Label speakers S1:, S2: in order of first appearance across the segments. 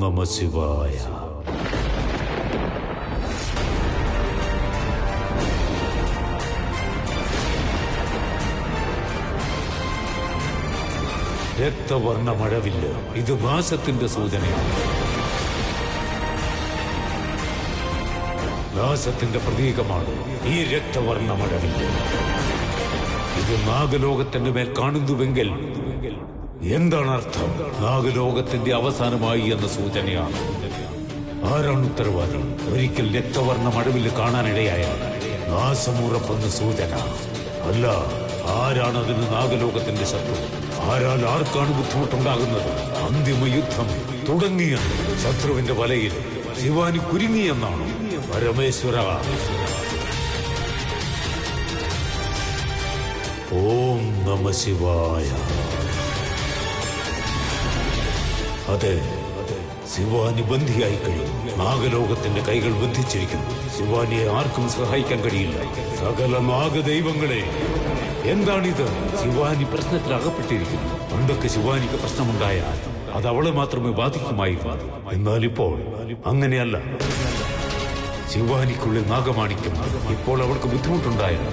S1: നമഃ ശിവായ. രക്തവർണ്ണ മഴവില്ല്, ഇത് നാശത്തിന്റെ സൂചനയാണ്. നാശത്തിന്റെ പ്രതീകമാണ് ഈ രക്തവർണ്ണ മഴവില്ല്. ഇത് നാഗലോകത്തിന്റെ മേൽ കാണുന്നുവെങ്കിൽ എന്താണ് അർത്ഥം? നാഗലോകത്തിന്റെ അവസാനമായി എന്ന സൂചനയാണ്. ആരാണ് ഉത്തരവാദി? ഒരിക്കൽ രക്തവർണ്ണ മഴവില്ല് കാണാനിടയായ നാശമുറപ്പെന്ന സൂചന. അല്ല, ആരാണ് അതിന് നാഗലോകത്തിന്റെ ശത്രു? ആരാൽ ആർക്കാണ് ബുദ്ധിമുട്ടുണ്ടാകുന്നത്? അന്തിമ യുദ്ധം തുടങ്ങിയെന്ന് ശത്രുവിന്റെ വലയിൽ ശിവാനി കുരുങ്ങിയെന്നാണ്. പരമേശ്വര, ഓം നമഃ ശിവായ. അതെ, ശിവാനി ബന്ധിയായി കഴിയും. നാഗലോകത്തിന്റെ കൈകൾ ബന്ധിച്ചിരിക്കുന്നു. ശിവാനിയെ ആർക്കും സഹായിക്കാൻ കഴിയില്ല. സകല നാഗദൈവങ്ങളെ, എന്താണിത്? ശിവാനി പ്രശ്നത്തിൽ അകപ്പെട്ടിരിക്കുന്നു. പണ്ടൊക്കെ ശിവാനിക്ക് പ്രശ്നമുണ്ടായാൽ അത് അവളെ മാത്രമേ ബാധിക്കുമായിരുന്നു. എന്നാൽ ഇപ്പോൾ അങ്ങനെയല്ല. ശിവാനിക്കുള്ളിൽ നാഗമാണിക്യം. ഇപ്പോൾ അവൾക്ക് ബുദ്ധിമുട്ടുണ്ടായാൽ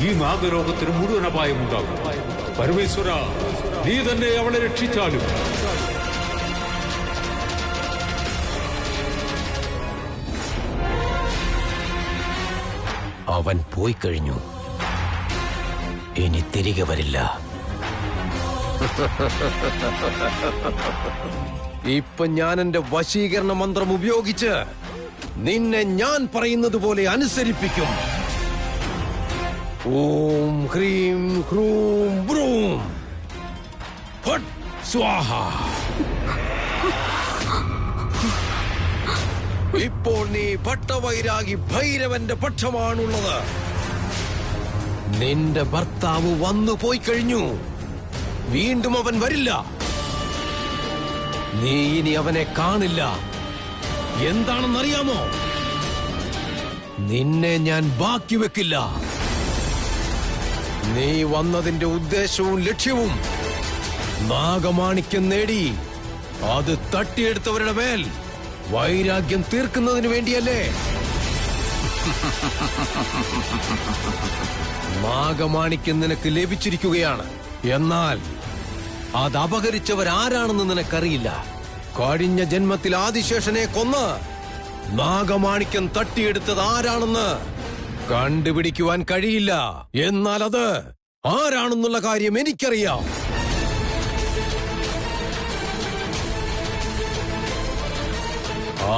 S1: ഈ നാഗലോകത്തിന് മുഴുവൻ അപായമുണ്ടാകും. പരമേശ്വര, നീ തന്നെ അവളെ രക്ഷിച്ചാലും.
S2: അവൻ പോയി കഴിഞ്ഞു. ഇനി തിരികെ വരില്ല. ഇപ്പൊ ഞാൻ എന്റെ വശീകരണ മന്ത്രം ഉപയോഗിച്ച് നിന്നെ ഞാൻ പറയുന്നത് പോലെ അനുസരിപ്പിക്കും. ഓം ഹ്രീം ഹ്രൂം ബ്രൂം ഫട് സ്വാഹ. ഇപ്പോൾ നീ ഭട്ടവൈരാഗി ഭൈരവന്റെ പക്ഷമാണുള്ളത്. നിന്റെ ഭർത്താവ് വന്നു പോയി കഴിഞ്ഞു. വീണ്ടും അവൻ വരില്ല. നീ ഇനി അവനെ കാണില്ല. എന്താണെന്നറിയാമോ? നിന്നെ ഞാൻ ബാക്കി വെക്കില്ല. നീ വന്നതിന്റെ ഉദ്ദേശവും ലക്ഷ്യവും നാഗമാണിക്യം നേടി അത് തട്ടിയെടുത്തവരുടെ മേൽ വൈരാഗ്യം തീർക്കുന്നതിന് വേണ്ടിയല്ലേ? നാഗമാണിക്യം നിനക്ക് ലഭിച്ചിരിക്കുകയാണ്. എന്നാൽ അത് അപഹരിച്ചവരാരാണെന്ന് നിനക്കറിയില്ല. കഴിഞ്ഞ ജന്മത്തിൽ ആദിശേഷനെ കൊന്ന് നാഗമാണിക്യം തട്ടിയെടുത്തത് ആരാണെന്ന് കണ്ടുപിടിക്കുവാൻ കഴിയില്ല. എന്നാൽ അത് ആരാണെന്നുള്ള കാര്യം എനിക്കറിയാം.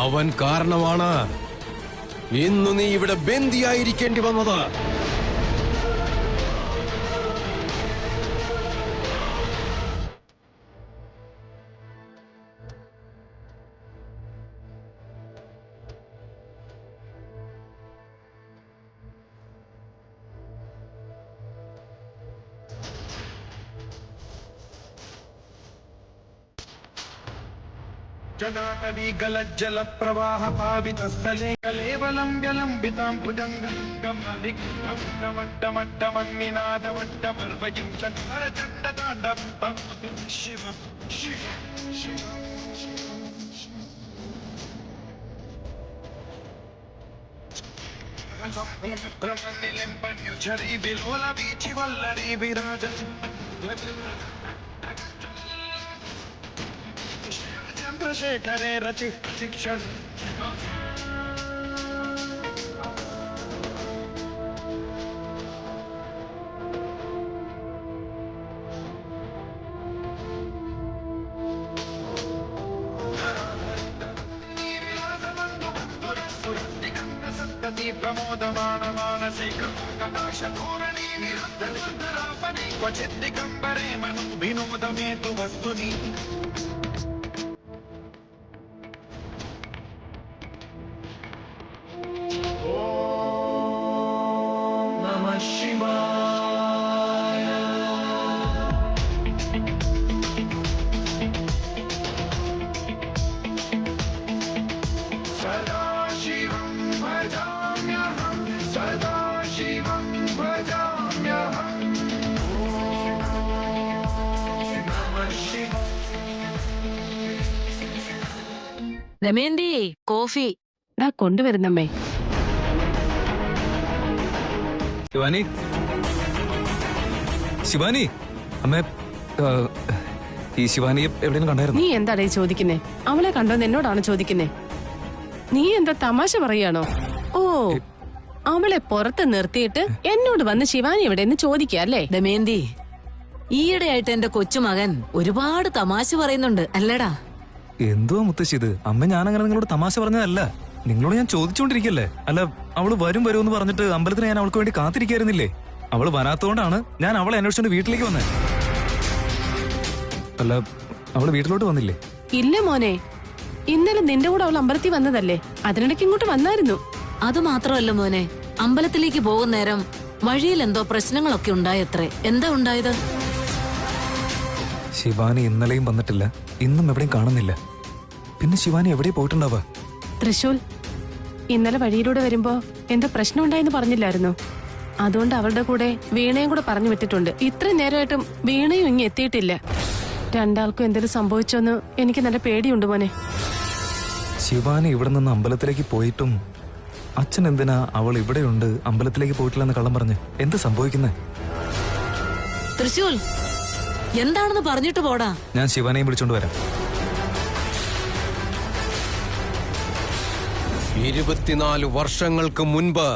S2: അവൻ കാരണമാണ് ഇന്ന് നീ ഇവിടെ ബന്ദിയായിരിക്കേണ്ടി വന്നത്.
S3: जल प्रवाह पावित स्थले कलेवलं व्यलंबितां भुजंगमट्टमट्टमन्निनादवट्टपर्वजिं चण्डताण्डवं शिव शिव शिव क्रमनिलिम्पन्युचरी बिलोलवीचि वल्लरी विराज चंद्रशेखरे रचि शिक्षण प्रमोदमान मानसिक कटाक्षधोरणी निरुद्धरापनि क्वचित् दिगम्बरे मनो विनोदमेतु वस्तुनि
S4: ദമയന്തി കോഫി
S5: കൊണ്ടുവരുന്നമ്മേ.
S6: ശിവാനി, ശിവാനി, അമ്മേ, ഈ ശിവാനിയെ എവിടെയും കണ്ടായിരുന്നു?
S5: നീ എന്താടേ ചോദിക്കുന്നേ? അവളെ കണ്ടോന്ന് എന്നോടാണ് ചോദിക്കുന്നേ? നീ എന്താ തമാശ പറയാണോ? ഓ, അവളെ പുറത്ത് നിർത്തിയിട്ട് എന്നോട് വന്ന് ശിവാനി എവിടെയെന്ന് ചോദിക്കല്ലേ?
S4: ദമയന്തി, ഈയിടെയായിട്ട് എന്റെ കൊച്ചുമകൻ ഒരുപാട് തമാശ പറയുന്നുണ്ട് അല്ലടാ.
S6: എന്തുവാ മുത്തശ്ശി ഇത്? അമ്മ ഞാനങ്ങനെ നിങ്ങളോട് തമാശ പറഞ്ഞതല്ല, നിങ്ങളോട് ഞാൻ ചോദിച്ചുകൊണ്ടിരിക്കല്ലേ. അല്ല, അവള് വരും എന്ന് പറഞ്ഞിട്ട് അമ്പലത്തിന് ഞാൻ അവൾക്ക് വേണ്ടി കാത്തിരിക്കായിരുന്നില്ലേ? അവള് വരാത്തോണ്ടാണ് ഞാൻ അവളെ അന്വേഷിച്ചോണ്ട് വീട്ടിലേക്ക് വന്നേ. അല്ല, അവള് വീട്ടിലോട്ട് വന്നില്ലേ?
S5: ഇല്ല മോനെ, ഇന്നലെ നിന്റെ കൂടെ അവൾ അമ്പലത്തിൽ വന്നതല്ലേ, അതിനിടയ്ക്ക് ഇങ്ങോട്ട് വന്നായിരുന്നു.
S4: അത് മാത്രമല്ല മോനെ, അമ്പലത്തിലേക്ക് പോകുന്ന നേരം വഴിയിൽ എന്തോ പ്രശ്നങ്ങളൊക്കെ ഉണ്ടായത്രേ. എന്താ ഉണ്ടായത്?
S6: ശിവാനി ഇന്നലെയും വന്നിട്ടില്ല, ഇന്നും എവിടെയും കാണുന്നില്ല. പിന്നെ ശിവാനി എവിടെ പോയിട്ടുണ്ടാവാ?
S5: തൃശൂൽ. ഇന്നലെ വഴിയിലൂടെ വരുമ്പോ എന്തോ പ്രശ്നം ഉണ്ടായെന്ന് പറഞ്ഞില്ലായിരുന്നു? അതുകൊണ്ട് അവളുടെ കൂടെ വീണയും കൂടെ പറഞ്ഞു വിട്ടിട്ടുണ്ട്. ഇത്രയും നേരമായിട്ടും വീണയും ഇങ്ങ് എത്തിയിട്ടില്ല. രണ്ടാൾക്കും എന്തെങ്കിലും സംഭവിച്ചോന്ന് എനിക്ക് നല്ല പേടിയുണ്ട് മോനെ.
S6: ശിവാനി ഇവിടെ നിന്ന് അമ്പലത്തിലേക്ക് പോയിട്ടും അച്ഛൻ എന്തിനാ അവൾ ഇവിടെയുണ്ട് അമ്പലത്തിലേക്ക് പോയിട്ടില്ലെന്ന് കള്ളം പറഞ്ഞ്? എന്ത് സംഭവിക്കുന്നേ?
S4: തൃശൂൽ, എന്താണെന്ന് പറഞ്ഞിട്ട് പോടാ.
S6: ഞാൻ ശിവാനിയെ വിളിച്ചോണ്ട് വരാം.
S2: 24 വർഷങ്ങൾക്ക് മുൻപ്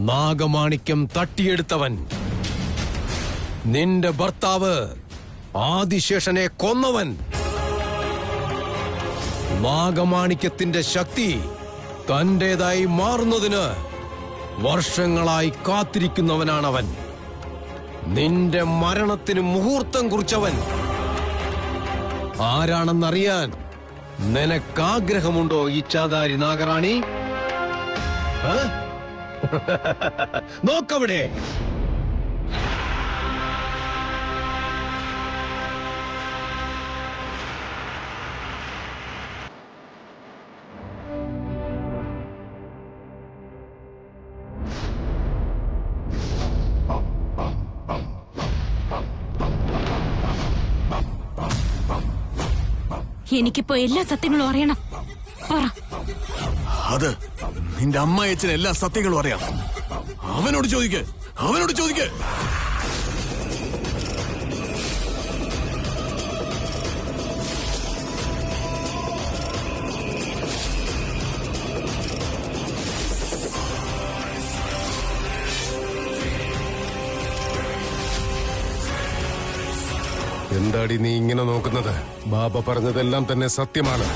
S2: നാഗമാണിക്യം തട്ടിയെടുത്തവൻ, നിന്റെ ഭർത്താവ് ആദിശേഷനെ കൊന്നവൻ, നാഗമാണിക്യത്തിന്റെ ശക്തി തന്റേതായി മാറുന്നതിന് വർഷങ്ങളായി കാത്തിരിക്കുന്നവനാണവൻ. നിന്റെ മരണത്തിന് മുഹൂർത്തം കുറിച്ചവൻ. ആരാണെന്നറിയാൻ നിനക്കാഗ്രഹമുണ്ടോ ഇച്ഛാധാരി നാഗറാണി? നോക്കവിടെ.
S4: എനിക്കിപ്പോ എല്ലാ സത്യങ്ങളും അറിയണം. പറ.
S7: അത് നിന്റെ അമ്മായച്ചന് എല്ലാ സത്യങ്ങളും അറിയാം. അവനോട് ചോദിക്ക്, അവനോട് ചോദിക്ക്.
S2: എന്താടി നീ ഇങ്ങനെ നോക്കുന്നത്? ബാബ പറഞ്ഞതെല്ലാം തന്നെ സത്യമാണ്.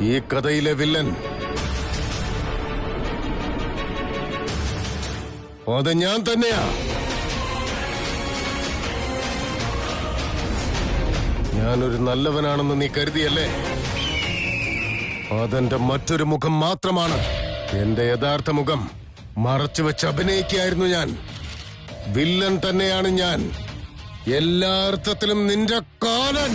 S2: ഈ കഥയിലെ വില്ലൻ അത് ഞാൻ തന്നെയാ. ഞാനൊരു നല്ലവനാണെന്ന് നീ കരുതിയല്ലേ? അതെന്റെ മറ്റൊരു മുഖം മാത്രമാണ്. എന്റെ യഥാർത്ഥ മുഖം മറച്ചുവെച്ച് അഭിനയിക്കായിരുന്നു ഞാൻ. വില്ലൻ തന്നെയാണ് ഞാൻ. എല്ലാ അർത്ഥത്തിലും നിന്റെ കാലൻ,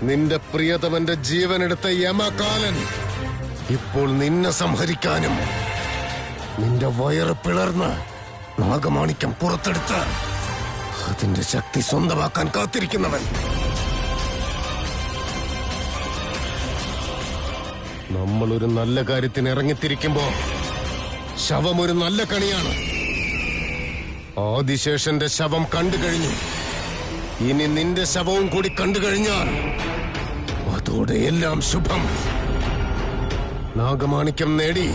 S2: നിന്റെ പ്രിയതമന്റെ ജീവനെടുത്ത യമകാലൻ ഇപ്പോൾ നിന്നെ സംഹരിക്കാനും നിന്റെ വയറ് പിളർന്ന് നാഗമാണിക്യം പുറത്തെടുത്ത് അതിന്റെ ശക്തി സ്വന്തമാക്കാൻ കാത്തിരിക്കുന്നവൻ. നമ്മളൊരു നല്ല കാര്യത്തിന് ഇറങ്ങിത്തിരിക്കുമ്പോ ശവം ഒരു നല്ല കണിയാണ്. ആദിശേഷന്റെ ശവം കണ്ടു കഴിഞ്ഞു. ഇനി നിന്റെ ശവവും കൂടി കണ്ടു കഴിഞ്ഞാൽ അതോടെ എല്ലാം ശുഭം. നാഗമാണിക്യം നേടി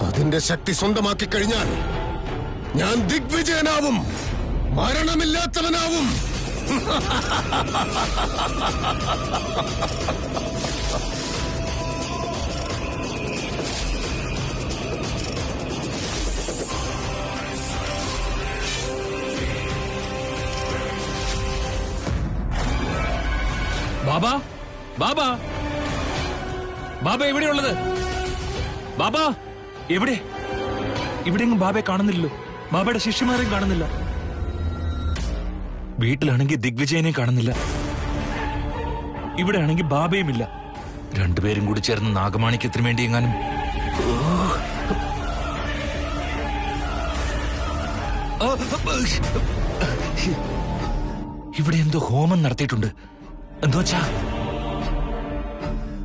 S2: അതിന്റെ ശക്തി സ്വന്തമാക്കി കഴിഞ്ഞാൽ ഞാൻ ദിഗ്വിജയനാവും, മരണമില്ലാത്തവനാവും.
S8: ബാബാ, ബാബാ, ബാബാ എവിടെയുള്ളത്? ബാബാ എവിടെ? ഇവിടെയെങ്കിലും ബാബയെ കാണുന്നില്ലല്ലോ. ബാബയുടെ ശിഷ്യന്മാരെയും കാണുന്നില്ല. വീട്ടിലാണെങ്കിൽ ദിഗ്വിജയനെ കാണുന്നില്ല. ഇവിടെ ആണെങ്കിൽ ബാബയും ഇല്ല. രണ്ടുപേരും കൂടി ചേർന്ന് നാഗമാണിക്യത്തിന് വേണ്ടി എങ്ങാനും. ഇവിടെ എന്തോ ഹോമം നടത്തിയിട്ടുണ്ട്. എന്തോച്ചാ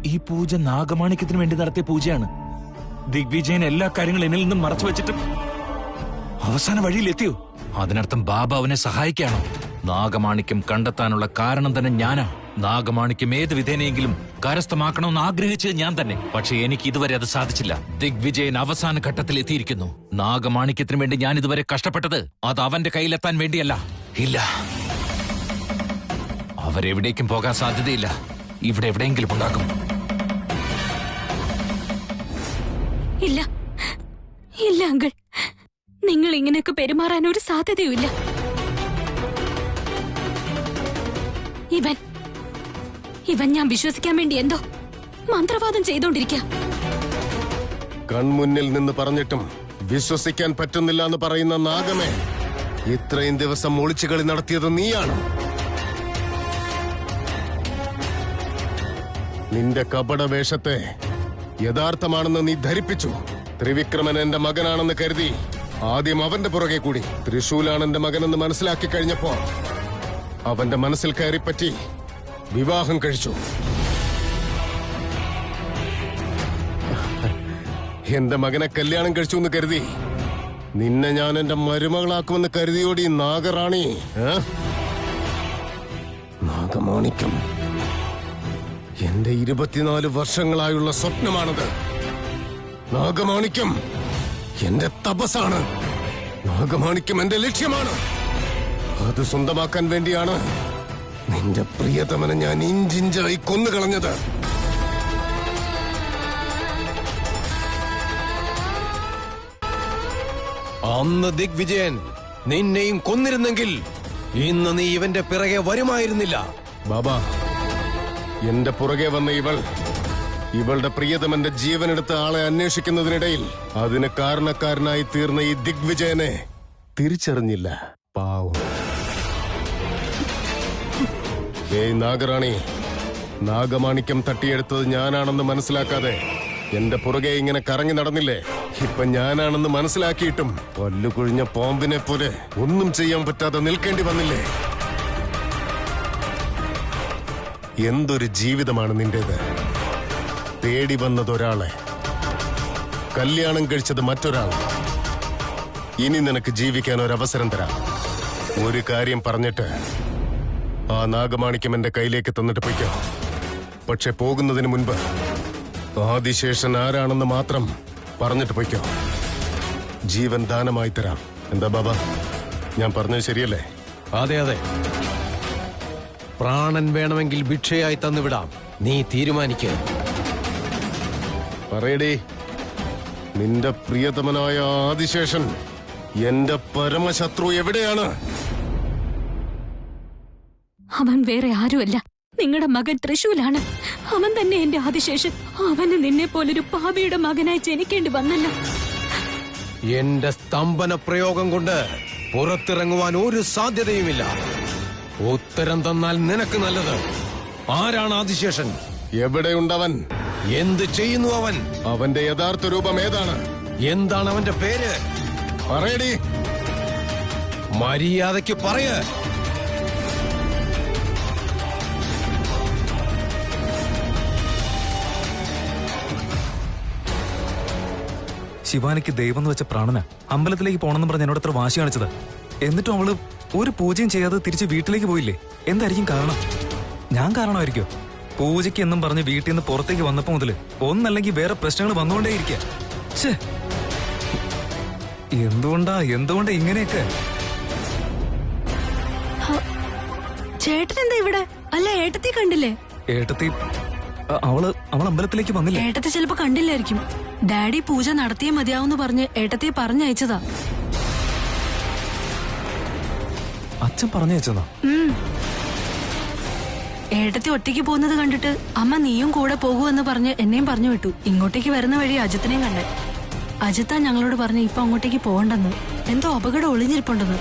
S8: ഈ പൂജ നാഗമാണിക്യത്തിന് വേണ്ടി നടത്തിയ പൂജയാണ്. ദിഗ്വിജയൻ എല്ലാ കാര്യങ്ങളും എന്നിൽ നിന്നും മറച്ചു വെച്ചിട്ട് അവസാന വഴിയിലെത്തിയോ? അതിനർത്ഥം ബാബ അവനെ സഹായിക്കാണോ? നാഗമാണിക്യം കണ്ടെത്താനുള്ള കാരണം തന്നെ ഞാനാ. നാഗമാണിക്യം ഏത് വിധേനയെങ്കിലും കരസ്ഥമാക്കണമെന്ന് ആഗ്രഹിച്ചത് ഞാൻ തന്നെ. പക്ഷെ എനിക്ക് ഇതുവരെ അത് സാധിച്ചില്ല. ദിഗ്വിജയൻ അവസാന ഘട്ടത്തിൽ എത്തിയിരിക്കുന്നു. നാഗമാണിക്യത്തിന് വേണ്ടി ഞാൻ ഇതുവരെ കഷ്ടപ്പെട്ടത് അത് അവന്റെ കയ്യിലെത്താൻ വേണ്ടിയല്ല. ഇല്ല, അവരെവിടേക്കും പോകാൻ സാധ്യതയില്ല. ഇവിടെ എവിടെയെങ്കിലും ഉണ്ടാകും.
S9: ഇല്ല ഇല്ല അങ്കിൾ, നിങ്ങൾ ഇങ്ങനെയൊക്കെ പെരുമാറാൻ ഒരു സാധ്യതയുമില്ല. ഇവൻ ഞാൻ വിശ്വസിക്കാൻ വേണ്ടി എന്തോ മന്ത്രവാദം ചെയ്തോണ്ടിരിക്കുക.
S2: കൺമുന്നിൽ നിന്ന് പറഞ്ഞിട്ടും വിശ്വസിക്കാൻ പറ്റുന്നില്ല എന്ന് പറയുന്ന നാഗമേ, ഇത്രയും ദിവസം ഒളിച്ചുകളി നടത്തിയത് നീയാണ്. നിന്റെ കപട വേഷത്തെ യഥാർത്ഥമാണെന്ന് നീ ധരിപ്പിച്ചു. ത്രിവിക്രമൻ എന്റെ മകനാണെന്ന് കരുതി ആദ്യം അവന്റെ പുറകെ കൂടി. തൃശൂലാണ് എന്റെ മകനെന്ന് മനസ്സിലാക്കി കഴിഞ്ഞപ്പോ അവന്റെ മനസ്സിൽ കയറിപ്പറ്റി വിവാഹം കഴിച്ചു. എന്റെ മകനെ കല്യാണം കഴിച്ചു എന്ന് കരുതി നിന്നെ ഞാൻ എന്റെ മരുമകളാക്കുമെന്ന് കരുതിയോടി നാഗറാണി. നാഗമാണിക്യം എന്റെ 24 വർഷങ്ങളായുള്ള സ്വപ്നമാണത്. നാഗമാണിക്യം എന്റെ തപസ്സാണ്. നാഗമാണിക്യം എന്റെ ലക്ഷ്യമാണ്. അത് സ്വന്തമാക്കാൻ വേണ്ടിയാണ് നിന്റെ പ്രിയതമനെ ഞാൻ ഇഞ്ചിഞ്ചായി കൊന്നുകളഞ്ഞത്.
S10: അന്ന് ദിഗ്വിജയൻ നിന്നെയും കൊന്നിരുന്നെങ്കിൽ ഇന്ന് നീ ഇവന്റെ പിറകെ വരുമായിരുന്നില്ല.
S2: ബാബാ, എന്റെ പുറകെ വന്ന ഇവളുടെ പ്രിയതമന്റെ ജീവനെടുത്ത ആളെ അന്വേഷിക്കുന്നതിനിടയിൽ അതിന് കാരണക്കാരനായി തീർന്ന ഈ ദിഗ്വിജയനെ തിരിച്ചറിഞ്ഞില്ല. പാവം. ഏയ് നാഗറാണി, നാഗമാണിക്യം തട്ടിയെടുത്തത് ഞാനാണെന്ന് മനസ്സിലാക്കാതെ എന്റെ പുറകെ ഇങ്ങനെ കറങ്ങി നടന്നില്ലേ? ഇപ്പൊ ഞാനാണെന്ന് മനസ്സിലാക്കിയിട്ടും പല്ലുകൊഴിഞ്ഞ പാമ്പിനെ പോലെ ഒന്നും ചെയ്യാൻ പറ്റാതെ നിൽക്കേണ്ടി വന്നില്ലേ? എന്തൊരു ജീവിതമാണ് നിന്റേത്. തേടി വന്നത് ഒരാളെ, കല്യാണം കഴിച്ചത് മറ്റൊരാൾ. ഇനി നിനക്ക് ജീവിക്കാൻ ഒരവസരം തരാം. ഒരു കാര്യം പറഞ്ഞിട്ട് ആ നാഗമാണിക്യം എന്റെ കയ്യിലേക്ക് തന്നിട്ട് പൊയ്ക്കോ. പക്ഷെ പോകുന്നതിന് മുൻപ് ആദിശേഷൻ ആരാണെന്ന് മാത്രം പറഞ്ഞിട്ട് പൊയ്ക്കോ. ജീവൻ ദാനമായി തരാം. എന്താ ബാബാ, ഞാൻ പറഞ്ഞത് ശരിയല്ലേ?
S10: അതെ അതെ, പ്രാണൻ വേണമെങ്കിൽ ഭിക്ഷയായി തന്നുവിടാം. നീ തീരുമാനിക്ക.
S2: പറയടേ, നിന്റെ പ്രിയതമനായ ആദിശേഷൻ എന്റെ പരമശത്രു എവിടെയാണ്?
S9: അവൻ വേറെ ആരുമല്ല, നിങ്ങളുടെ മകൻ തൃശൂലാണ്. അവൻ തന്നെ എന്റെ ആദിശേഷൻ. അവന് നിന്നെ പോലൊരു പാപിയുടെ മകനായി ജനിക്കേണ്ടി വന്നല്ലോ.
S10: എന്റെ സ്തംഭന പ്രയോഗം കൊണ്ട് പുറത്തിറങ്ങുവാൻ ഒരു സാധ്യതയുമില്ല. ഉത്തരം തന്നാൽ നിനക്ക് നല്ലത്. ആരാണ് ആദിശേഷൻ?
S2: എവിടെയുണ്ടവൻ?
S10: എന്ത് ചെയ്യുന്നു അവൻ?
S2: അവന്റെ യഥാർത്ഥ രൂപം ഏതാണ്?
S10: എന്താണ് അവന്റെ പേര്?
S2: പറയടി.
S10: മര്യാദയ്ക്ക് പറയ.
S6: ശിവാനിക്ക് ദൈവം എന്ന് വെച്ച പ്രാണന അമ്പലത്തിലേക്ക് പോണെന്ന് പറഞ്ഞ് എന്നോട് എത്ര വാശി കാണിച്ചത്. എന്നിട്ടും അവള് ഒരു പൂജയും ചെയ്യാതെ തിരിച്ച് വീട്ടിലേക്ക് പോയില്ലേ? എന്തായിരിക്കും കാരണം? ഞാൻ കാരണമായിരിക്കോ? പൂജയ്ക്ക് എന്നും പറഞ്ഞ് വീട്ടിൽ നിന്ന് പുറത്തേക്ക് വന്നപ്പോ മുതല് ഒന്നല്ലെങ്കിൽ വേറെ പ്രശ്നങ്ങൾ വന്നുകൊണ്ടേയിരിക്കുക. എന്തുകൊണ്ടാ ഇങ്ങനെയൊക്കെ?
S9: ചേട്ടൻ എന്താ ഇവിടെ? അല്ല, ഏട്ടത്തി കണ്ടില്ലേ?
S6: ഏട്ടത്തി അവള് അമ്പലത്തിലേക്ക് വന്നില്ല.
S9: ഏട്ടത്തി ചിലപ്പോ കണ്ടില്ലായിരിക്കും. ഡാഡി പൂജ നടത്തിയേ മതിയാവെന്ന് പറഞ്ഞ് ഏട്ടത്തിയെ പറഞ്ഞയച്ചതാ.
S6: അച്ഛൻ പറഞ്ഞയച്ചതാ?
S9: ഏട്ടത്തി ഒറ്റയ്ക്ക് പോകുന്നത് കണ്ടിട്ട് അമ്മ നീയും കൂടെ പോകുമെന്ന് പറഞ്ഞ് എന്നെയും പറഞ്ഞു വിട്ടു. ഇങ്ങോട്ടേക്ക് വരുന്ന വഴി അജിത്തിനെയും കണ്ടേ. അജിത്താ ഞങ്ങളോട് പറഞ്ഞ് ഇപ്പൊ അങ്ങോട്ടേക്ക് പോകണ്ടെന്ന്. എന്തോ അപകടം ഒളിഞ്ഞിരിപ്പുണ്ടെന്ന്.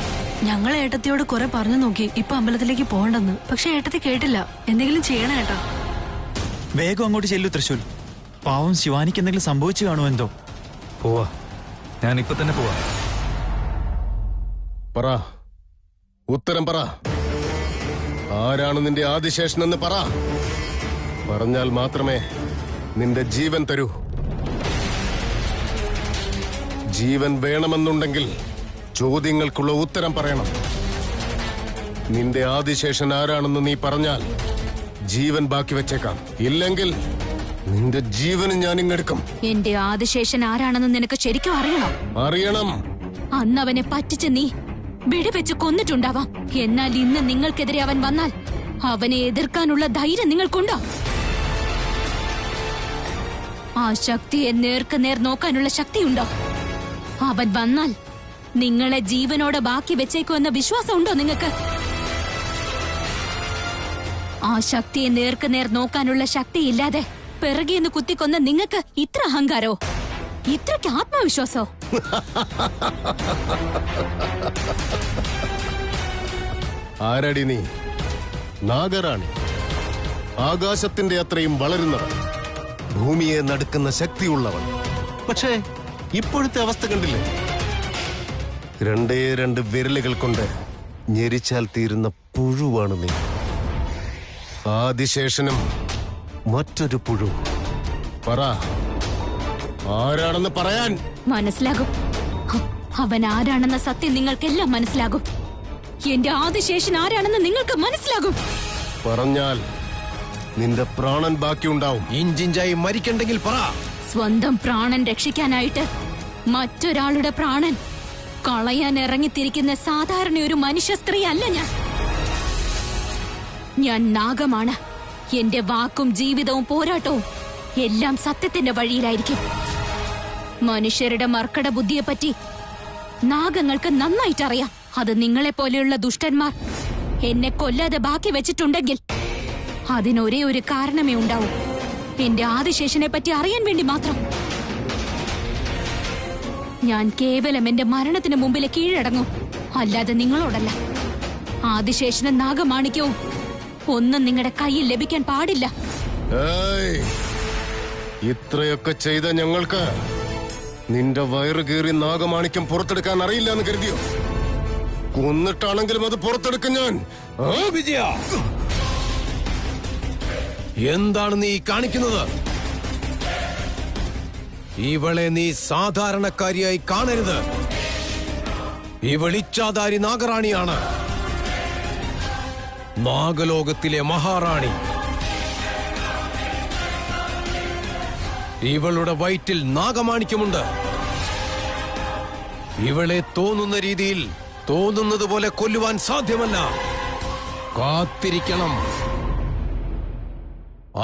S9: ഞങ്ങൾ ഏട്ടത്തിയോട് കുറെ പറഞ്ഞു നോക്കി ഇപ്പൊ അമ്പലത്തിലേക്ക് പോകണ്ടെന്ന്. പക്ഷെ ഏട്ടത്തി കേട്ടില്ല. എന്തെങ്കിലും ചെയ്യണം ഏട്ടാ.
S11: വേഗം അങ്ങോട്ട് ചെല്ലു തൃശൂൽ. പാവം ശിവാനിക്ക് എന്തെങ്കിലും സംഭവിച്ചു കാണുമോ എന്തോ.
S6: പോവാ, ഞാൻ ഇപ്പൊ തന്നെ പോവാ.
S2: പറ, ഉത്തരം പറ. ആരാണ് നിന്റെ ആദിശേഷൻ എന്ന് പറ. പറഞ്ഞാൽ മാത്രമേ നിന്റെ ജീവൻ തരൂ. ജീവൻ വേണമെന്നുണ്ടെങ്കിൽ ചോദ്യങ്ങൾക്കുള്ള ഉത്തരം പറയണം. നിന്റെ ആദിശേഷൻ ആരാണെന്ന് നീ പറഞ്ഞാൽ ജീവൻ ബാക്കി വെച്ചേക്കാം. ഇല്ലെങ്കിൽ നിന്റെ ജീവനും ഞാൻ ഇങ്ങെടുക്കും.
S12: എന്റെ ആദിശേഷൻ ആരാണെന്ന് നിനക്ക് ശരിക്കും അറിയണം.
S2: അറിയണം.
S12: അന്ന് അവനെ പറ്റിച്ച് നീ വെടിവെച്ച് കൊന്നിട്ടുണ്ടാവാം. എന്നാൽ ഇന്ന് നിങ്ങൾക്കെതിരെ അവൻ വന്നാൽ അവനെ എതിർക്കാനുള്ള ധൈര്യം നിങ്ങൾക്കുണ്ടോ? ആ ശക്തിയെ നേർക്കുനേർ നോക്കാനുള്ള ശക്തിയുണ്ടോ? അവൻ വന്നാൽ നിങ്ങളെ ജീവനോടെ ബാക്കി വെച്ചേക്കുമെന്ന വിശ്വാസമുണ്ടോ നിങ്ങൾക്ക്? ആ ശക്തിയെ നേർക്കുനേർ നോക്കാനുള്ള ശക്തിയില്ലാതെ പിറകെന്ന് കുത്തിക്കൊന്ന നിങ്ങൾക്ക് ഇത്ര അഹങ്കാരോ, ഇത്രയ്ക്ക് ആത്മവിശ്വാസോ?
S2: ആരടി നീ? നാഗറാണി. ആകാശത്തിന്റെ അത്രയും വളരുന്നവൻ, ഭൂമിയെ നടുക്കുന്ന ശക്തിയുള്ളവൻ. പക്ഷേ ഇപ്പോഴത്തെ അവസ്ഥ കണ്ടില്ലേ? രണ്ട് വിരലുകൾ കൊണ്ട് ഞെരിച്ചാൽ തീരുന്ന പുഴുവാണ് നീ. ആദിശേഷനും മറ്റൊരു പുഴു. പറ, ആരാണെന്ന് പറയാൻ.
S12: മനസ്സിലാകും. അവൻ ആരാണെന്ന സത്യം നിങ്ങൾക്കെല്ലാം മനസ്സിലാകും. എന്റെ ആദിശേഷൻ ആരാണെന്ന് നിങ്ങൾക്ക് മനസ്സിലാകും.
S2: പറഞ്ഞാൽ നിന്റെ പ്രാണൻ ബാക്കിയുണ്ടാവും.
S10: ഇഞ്ചിഞ്ചായി മരിക്കണ്ടെങ്കിൽ പറ.
S12: സ്വന്തം പ്രാണൻ രക്ഷിക്കാനായിട്ട് മറ്റൊരാളുടെ പ്രാണൻ കളയാൻ ഇറങ്ങിത്തിരിക്കുന്ന സാധാരണ ഒരു മനുഷ്യ സ്ത്രീ അല്ല ഞാൻ. ഞാൻ നാഗമാണ്. എന്റെ വാക്കും ജീവിതവും പോരാട്ടവും എല്ലാം സത്യത്തിന്റെ വഴിയിലായിരിക്കും. മനുഷ്യരുടെ മർക്കട ബുദ്ധിയെപ്പറ്റി നാഗങ്ങൾക്ക് നന്നായിട്ടറിയാം. അത് നിങ്ങളെപ്പോലെയുള്ള ദുഷ്ടന്മാർ എന്നെ കൊല്ലാതെ ബാക്കി വെച്ചിട്ടുണ്ടെങ്കിൽ അതിനൊരേ ഒരു കാരണമേ ഉണ്ടാവൂ. എന്റെ ആദിശേഷനെ പറ്റി അറിയാൻ വേണ്ടി മാത്രം. ഞാൻ കേവലം എന്റെ മരണത്തിന് മുമ്പിലെ കീഴടങ്ങും, അല്ലാതെ നിങ്ങളോടല്ല. ആദിശേഷനും നാഗമാണിക്യവും ഒന്നും നിങ്ങളുടെ കയ്യിൽ ലഭിക്കാൻ പാടില്ല.
S2: ഇത്രയൊക്കെ ചെയ്ത ഞങ്ങൾക്ക് നിന്റെ വയറ് കീറി നാഗമാണിക്യം പുറത്തെടുക്കാൻ അറിയില്ല എന്ന് കരുതിയോ? കൊന്നിട്ടാണെങ്കിലും അത് പുറത്തെടുക്കും ഞാൻ.
S10: വിജയ, എന്താണ് നീ കാണിക്കുന്നത്? ഇവളെ നീ സാധാരണക്കാരിയായി കാണരുത്. ഇവൾ ഇച്ഛാധാരി നാഗറാണിയാണ്, നാഗലോകത്തിലെ മഹാറാണി. ഇവളുടെ വയറ്റിൽ നാഗമാണിക്യമുണ്ട്. ഇവളെ തോന്നുന്ന രീതിയിൽ തോന്നുന്നത് പോലെ കൊല്ലുവാൻ സാധ്യമല്ല. കാത്തിരിക്കണം.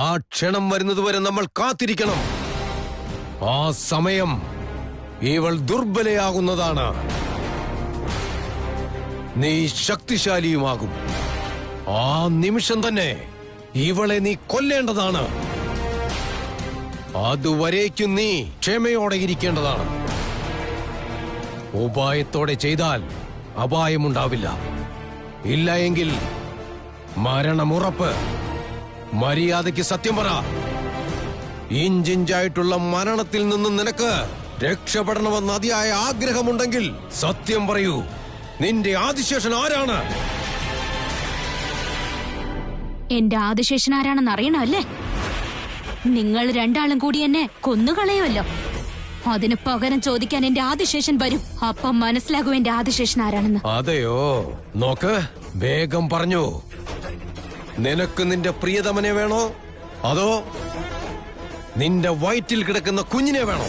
S10: ആ ക്ഷണം വരുന്നതുവരെ നമ്മൾ കാത്തിരിക്കണം. ആ സമയം ഇവൾ ദുർബലയാകുന്നതാണ്. നീ ശക്തിശാലിയുമാകും. ആ നിമിഷം തന്നെ ഇവളെ നീ കൊല്ലേണ്ടതാണ്. അതുവരേക്കും നീ ക്ഷമയോടെ ഇരിക്കേണ്ടതാണ്. ഉപായത്തോടെ ചെയ്താൽ അപായമുണ്ടാവില്ല. ഇല്ല എങ്കിൽ മരണമുറപ്പ്. മര്യാദയ്ക്ക് സത്യം പറ. ഇഞ്ചിഞ്ചായിട്ടുള്ള മരണത്തിൽ നിന്ന് നിനക്ക് രക്ഷപ്പെടണമെന്ന് അതിയായ ആഗ്രഹമുണ്ടെങ്കിൽ സത്യം പറയൂ. നിന്റെ ആദിശേഷൻ ആരാണ്?
S12: എന്റെ ആദിശേഷൻ ആരാണെന്ന് അറിയണമല്ലേ? നിങ്ങൾ രണ്ടാളും കൂടി എന്നെ കൊന്നുകളയുമല്ലോ. അതിന് പകരം ചോദിക്കാൻ എന്റെ ആദിശേഷൻ വരും. അപ്പം മനസ്സിലാകും എന്റെ ആദിശേഷൻ ആരാണെന്ന്.
S10: അതെയോ? നോക്ക്, വേഗം പറഞ്ഞു. നിനക്ക് നിന്റെ പ്രിയതമനെ വേണോ, അതോ നിന്റെ വയറ്റിൽ കിടക്കുന്ന കുഞ്ഞിനെ വേണോ?